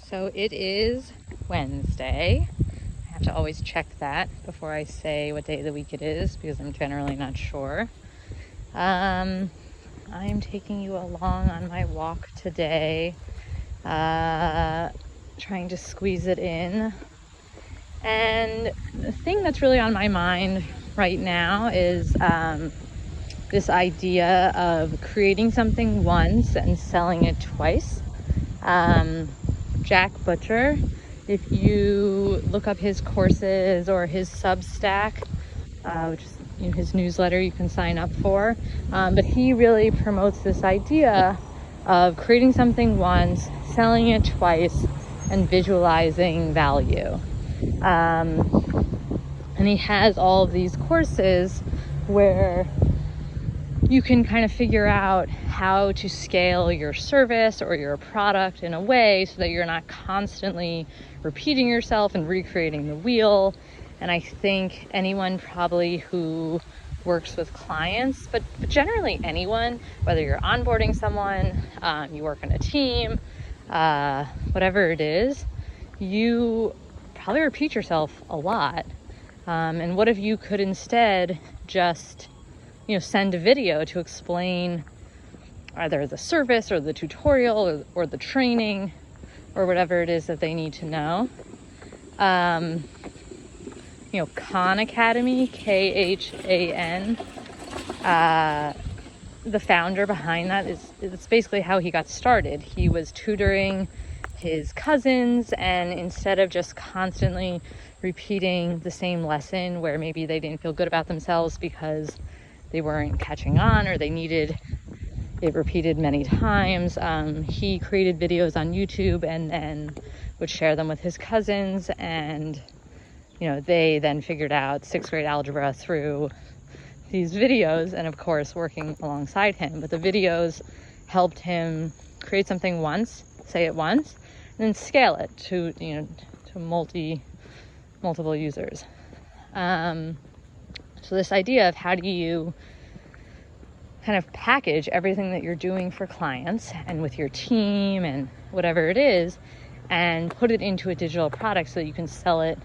So it is Wednesday. I have to always check that before I say what day of the week it is because I'm generally not sure. I'm taking you along on my walk today, trying to squeeze it in. And the thing that's really on my mind right now is this idea of creating something once and selling it twice. Jack Butcher, if you look up his courses or his Substack, which is his newsletter you can sign up for, but he really promotes this idea of creating something once, selling it twice, and visualizing value. And he has all of these courses where you can kind of figure out how to scale your service or your product in a way so that you're not constantly repeating yourself and recreating the wheel. And I think anyone probably who works with clients, but generally anyone, whether you're onboarding someone, you work in a team, whatever it is, you probably repeat yourself a lot. And what if you could instead just send a video to explain either the service or the tutorial or the training or whatever it is that they need to know. Khan Academy, Khan, the founder behind that it's basically how he got started. He was tutoring his cousins, and instead of just constantly repeating the same lesson where maybe they didn't feel good about themselves because they weren't catching on or they needed it repeated many times, he created videos on YouTube and then would share them with his cousins, and they then figured out 6th grade algebra through these videos, and of course working alongside him. But the videos helped him create something once, say it once, and then scale it to multiple users. So this idea of how do you kind of package everything that you're doing for clients and with your team and whatever it is, and put it into a digital product so that you can sell it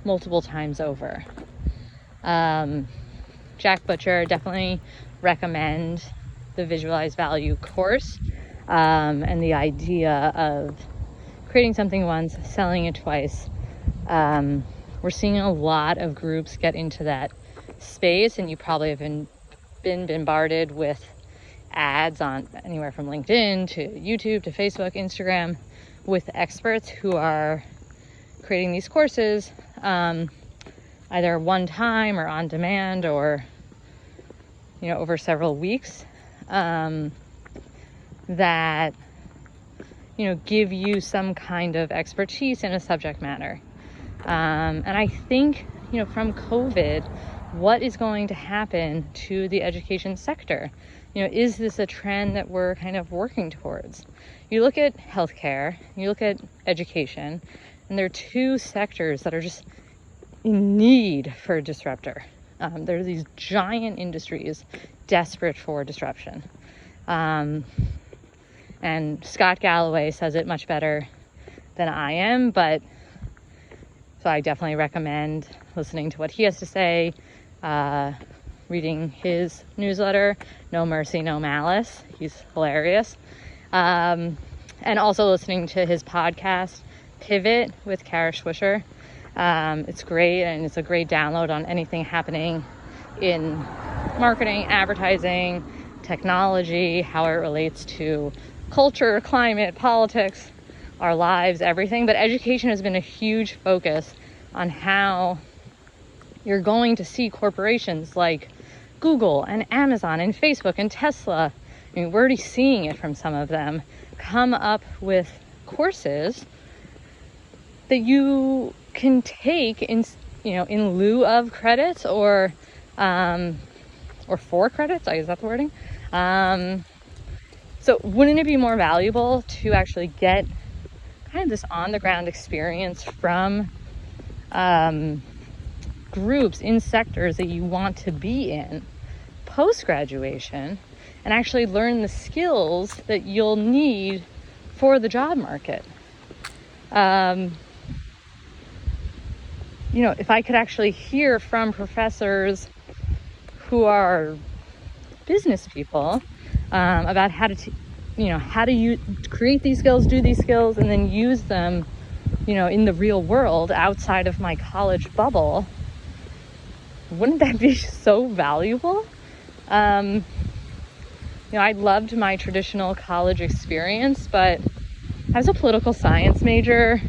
multiple times over. Jack Butcher, definitely recommend the Visualize Value course, and the idea of creating something once, selling it twice. We're seeing a lot of groups get into that space, and you probably have been bombarded with ads on anywhere from LinkedIn to YouTube to Facebook, Instagram, with experts who are creating these courses, either one time or on demand or over several weeks, that give you some kind of expertise in a subject matter. And I think from COVID, what is going to happen to the education sector? Is this a trend that we're kind of working towards? You look at healthcare, you look at education, and there are two sectors that are just in need for a disruptor. There are these giant industries desperate for disruption. And Scott Galloway says it much better than I am, so I definitely recommend listening to what he has to say, reading his newsletter, No Mercy, No Malice. He's hilarious. And also listening to his podcast, Pivot, with Kara Swisher. It's great, and it's a great download on anything happening in marketing, advertising, technology, how it relates to culture, climate, politics, our lives, everything. But education has been a huge focus on how you're going to see corporations like Google and Amazon and Facebook and Tesla, we're already seeing it from some of them, come up with courses that you can take in lieu of credits or for credits. Is that the wording? So wouldn't it be more valuable to actually get kind of this on the ground experience from groups in sectors that you want to be in post graduation and actually learn the skills that you'll need for the job market? If I could actually hear from professors who are business people about how to create these skills, do these skills, and then use them, in the real world outside of my college bubble, wouldn't that be so valuable? I loved my traditional college experience, but I was a political science major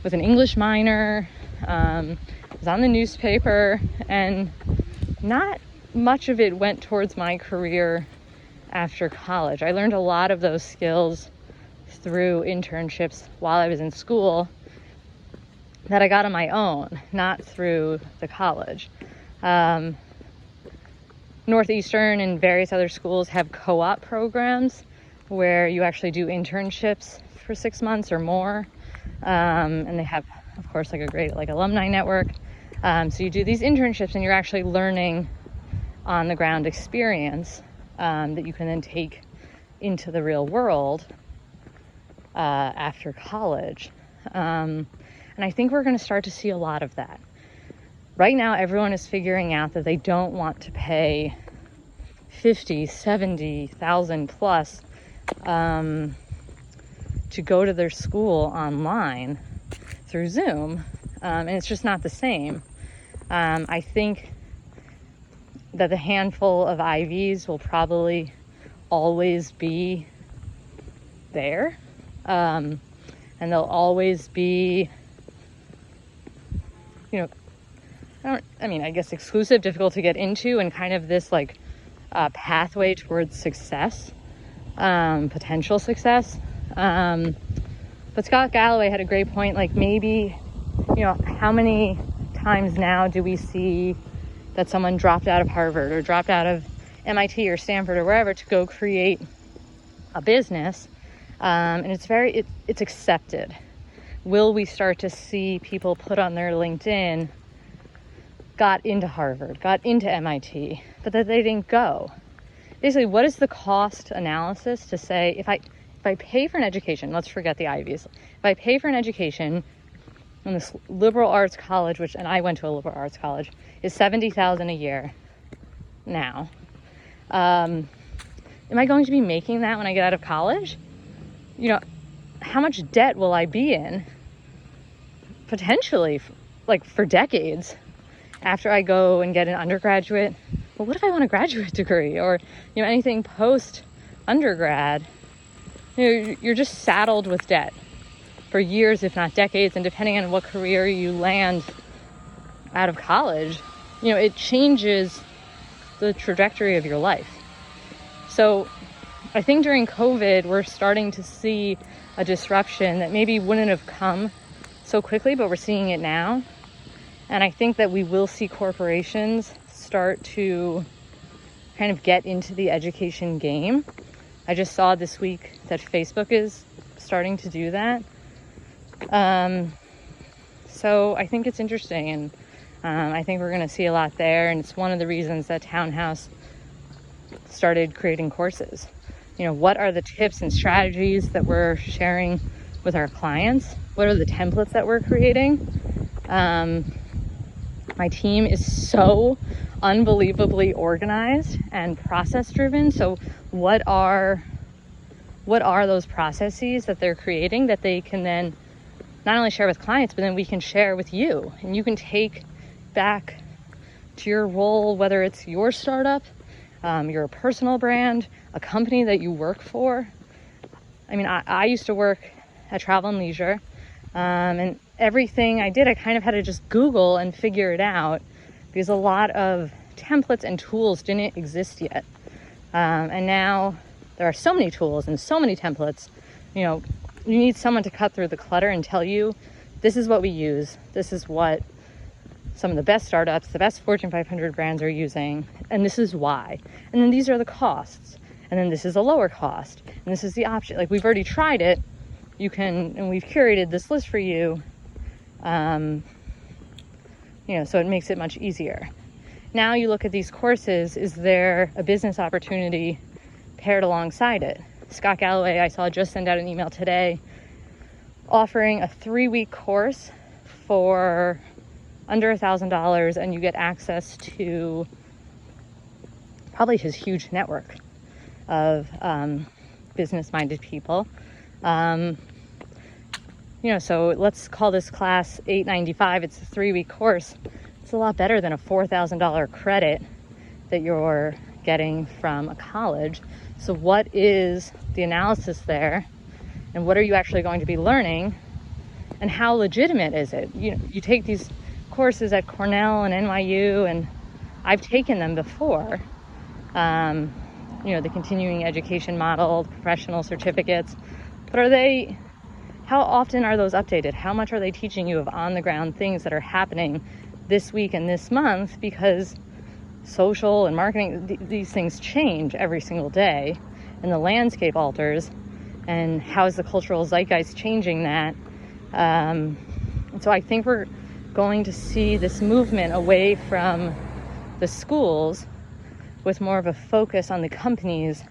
with an English minor, was on the newspaper, and not much of it went towards my career after college. I learned a lot of those skills through internships while I was in school that I got on my own, not through the college. Northeastern and various other schools have co-op programs where you actually do internships for 6 months or more. And they have, of course, a great alumni network. So you do these internships and you're actually learning on the ground experience that you can then take into the real world after college. And I think we're going to start to see a lot of that. Right now, everyone is figuring out that they don't want to pay $50,000, $70,000 plus to go to their school online through Zoom, and it's just not the same. I think that the handful of IVs will probably always be there, and they'll always be, I guess exclusive, difficult to get into, and kind of this pathway towards success, potential success. But Scott Galloway had a great point, maybe, how many times now do we see that someone dropped out of Harvard or dropped out of MIT or Stanford or wherever to go create a business, and it's accepted. Will we start to see people put on their LinkedIn, got into Harvard, got into MIT, but that they didn't go? Basically, what is the cost analysis to say, if I pay for an education, let's forget the Ivies, if I pay for an education in this liberal arts college, and I went to a liberal arts college, is $70,000 a year now, am I going to be making that when I get out of college? How much debt will I be in potentially for decades after I go and get an undergraduate? Well, what if I want a graduate degree or anything post undergrad? You're just saddled with debt for years, if not decades, and depending on what career you land out of college, it changes the trajectory of your life. So I think during COVID, we're starting to see a disruption that maybe wouldn't have come so quickly, but we're seeing it now. And I think that we will see corporations start to kind of get into the education game. I just saw this week that Facebook is starting to do that. So I think it's interesting, and I think we're going to see a lot there. And it's one of the reasons that Townhouse started creating courses. What are the tips and strategies that we're sharing with our clients? What are the templates that we're creating? My team is so unbelievably organized and process driven. So what are those processes that they're creating that they can then not only share with clients, but then we can share with you, and you can take back to your role, whether it's your startup, your personal brand, a company that you work for. I used to work at Travel and Leisure, and everything I did, I kind of had to just Google and figure it out because a lot of templates and tools didn't exist yet. And now there are so many tools and so many templates. You need someone to cut through the clutter and tell you, this is what we use. This is what some of the best startups, the best Fortune 500 brands are using, and this is why. And then these are the costs. And then this is a lower cost. And this is the option. We've already tried it. And we've curated this list for you. So it makes it much easier. Now you look at these courses, is there a business opportunity paired alongside it? Scott Galloway, I saw, just send out an email today offering a 3-week course for under $1,000, and you get access to probably his huge network of business-minded people. So let's call this class $895. It's a 3-week course. It's a lot better than a $4,000 credit that you're getting from a college. So what is the analysis there, and what are you actually going to be learning, and how legitimate is it? You take these courses at Cornell and NYU, and I've taken them before. The continuing education model, the professional certificates, but how often are those updated? How much are they teaching you of on-the-ground things that are happening this week and this month? Because social and marketing, these things change every single day, and the landscape alters, and how is the cultural zeitgeist changing that? And so I think we're going to see this movement away from the schools with more of a focus on the companies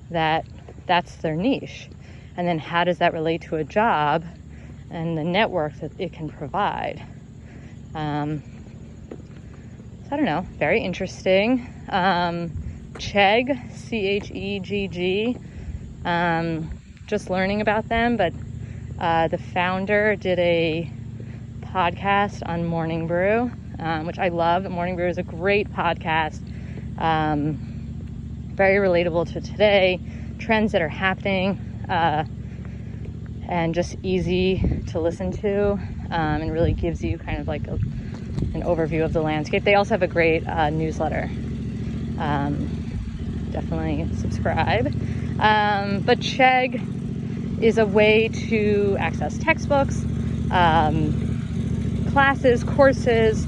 that's their niche. And then how does that relate to a job and the network that it can provide? So I don't know, very interesting. Chegg, Chegg, just learning about them, but the founder did a podcast on Morning Brew, which I love. Morning Brew is a great podcast, very relatable to today, trends that are happening, and just easy to listen to, and really gives you kind of like an overview of the landscape. They also have a great newsletter. Definitely subscribe. But Chegg is a way to access textbooks, classes, courses,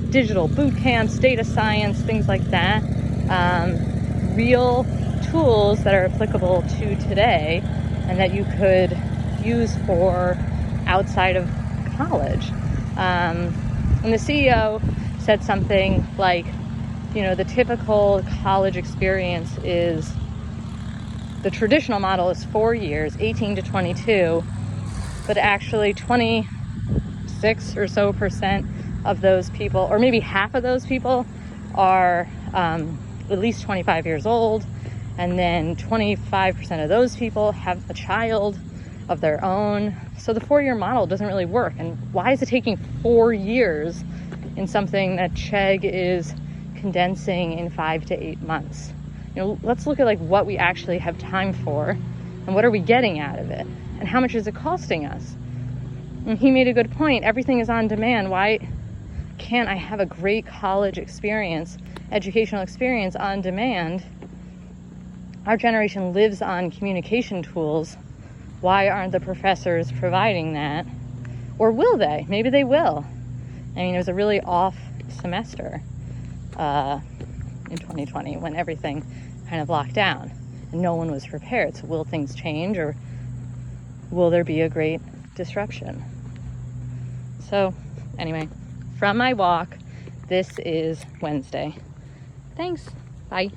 digital boot camps, data science, things like that. Real tools that are applicable to today and that you could use for outside of college. And the CEO said something like, the typical college experience is, the traditional model is 4 years, 18 to 22, but actually 26% or so of those people, or maybe half of those people, are at least 25 years old, and then 25% of those people have a child of their own. So the 4-year model doesn't really work. And why is it taking 4 years in something that Chegg is condensing in 5 to 8 months? Let's look at what we actually have time for, and what are we getting out of it, and how much is it costing us? And he made a good point. Everything is on demand. Why can't I have a great college experience, educational experience on demand? Our generation lives on communication tools. Why aren't the professors providing that? Or will they? Maybe they will. It was a really off semester in 2020 when everything kind of locked down and no one was prepared. So will things change, or will there be a great disruption? So anyway, from my walk, this is Wednesday. Thanks. Bye.